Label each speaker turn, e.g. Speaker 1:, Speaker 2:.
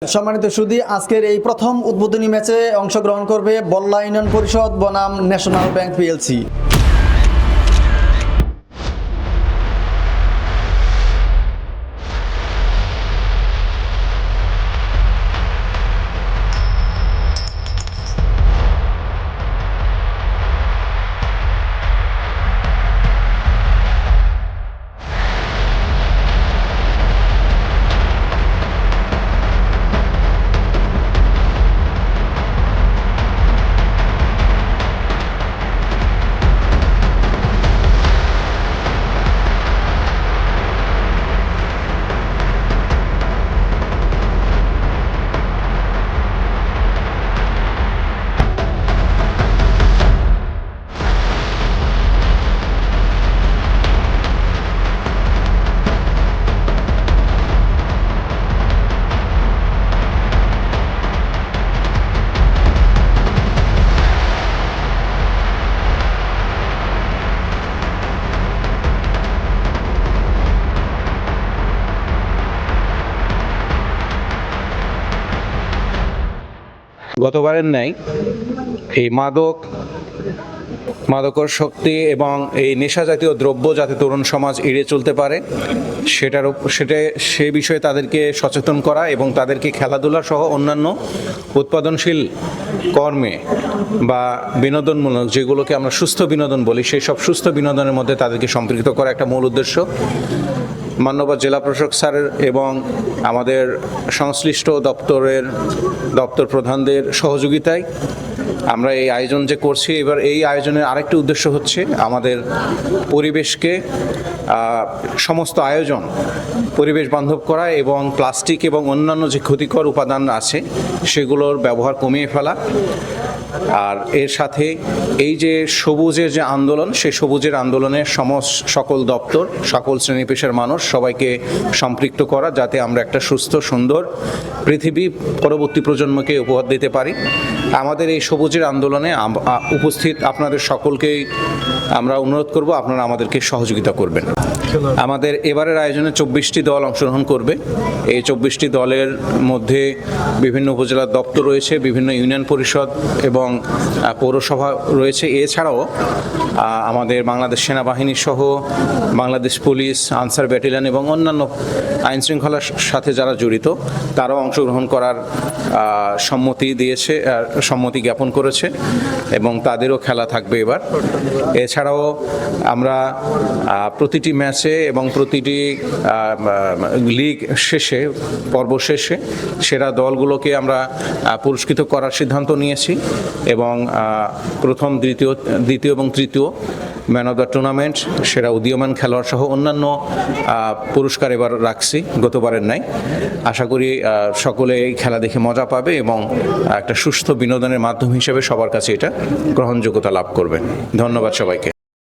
Speaker 1: সম্মানিত সুধী, আজকের এই প্রথম উদ্বোধনী ম্যাচে অংশগ্রহণ করবে বল্লা ইউনিয়ন পরিষদ বনাম ন্যাশনাল ব্যাংক পিএলসি।
Speaker 2: গতবারের ন্যায় এই মাদকর শক্তি এবং এই নেশা জাতীয় দ্রব্য যাতে তরুণ সমাজ এড়িয়ে চলতে পারে সে বিষয়ে তাদেরকে সচেতন করা এবং তাদেরকে খেলাধুলা সহ অন্যান্য উৎপাদনশীল কর্মে বা বিনোদনমূলক, যেগুলোকে আমরা সুস্থ বিনোদন বলি, সেই সব সুস্থ বিনোদনের মধ্যে তাদেরকে সম্পৃক্ত করা একটা মূল উদ্দেশ্য। মান্যবর জেলা প্রশাসক স্যারের এবং আমাদের সংশ্লিষ্ট দপ্তর প্রধানদের সহযোগিতায় আমরা এই আয়োজন যে করছি, এবার এই আয়োজনের আরেকটি উদ্দেশ্য হচ্ছে আমাদের পরিবেশকে সমস্ত আয়োজন পরিবেশ বান্ধব করা এবং প্লাস্টিক এবং অন্যান্য যে ক্ষতিকর উপাদান আছে সেগুলোর ব্যবহার কমিয়ে ফেলা। আর এর সাথে এই যে সবুজের যে আন্দোলন, সেই সবুজের আন্দোলনের সকল দপ্তর, সকল শ্রেণী পেশার মানুষ সবাইকে সম্পৃক্ত করা, যাতে আমরা একটা সুস্থ সুন্দর পৃথিবী পরবর্তী প্রজন্মকে উপহার দিতে পারি। আমাদের এই সবুজের আন্দোলনে উপস্থিত আপনাদের সকলকেই আমরা অনুরোধ করব, আপনারা আমাদেরকে সহযোগিতা করবেন। আমাদের এবারের আয়োজনে 24টি দল অংশগ্রহণ করবে। এই 24টি দলের মধ্যে বিভিন্ন উপজেলার দপ্তর রয়েছে, বিভিন্ন ইউনিয়ন পরিষদ এবং পৌরসভা রয়েছে। এছাড়াও আমাদের বাংলাদেশ সেনাবাহিনী সহ বাংলাদেশ পুলিশ, আনসার ব্যাটালিয়ন এবং অন্যান্য আইন শৃঙ্খলার সাথে যারা জড়িত তারাও অংশগ্রহণ করার সম্মতি জ্ঞাপন করেছে এবং তাদেরও খেলা থাকবে এবার। এছাড়াও আমরা প্রতিটি ম্যাচে এবং প্রতিটি লিগ শেষে, পর্ব শেষে সেরা দলগুলোকে আমরা পুরস্কৃত করার সিদ্ধান্ত নিয়েছি এবং প্রথম, দ্বিতীয় এবং তৃতীয় ম্যান অফ দ্য টুর্নামেন্ট, সেরা উদীয়মান খেলোয়াড় সহ অন্যান্য পুরস্কার এবার রাখছি গতবারের ন্যায়। আশা করি সকলে এই খেলা দেখে মজা পাবে এবং একটা সুস্থ বিনোদনের মাধ্যম হিসেবে সবার কাছে এটা গ্রহণযোগ্যতা লাভ করবে। ধন্যবাদ সবাইকে।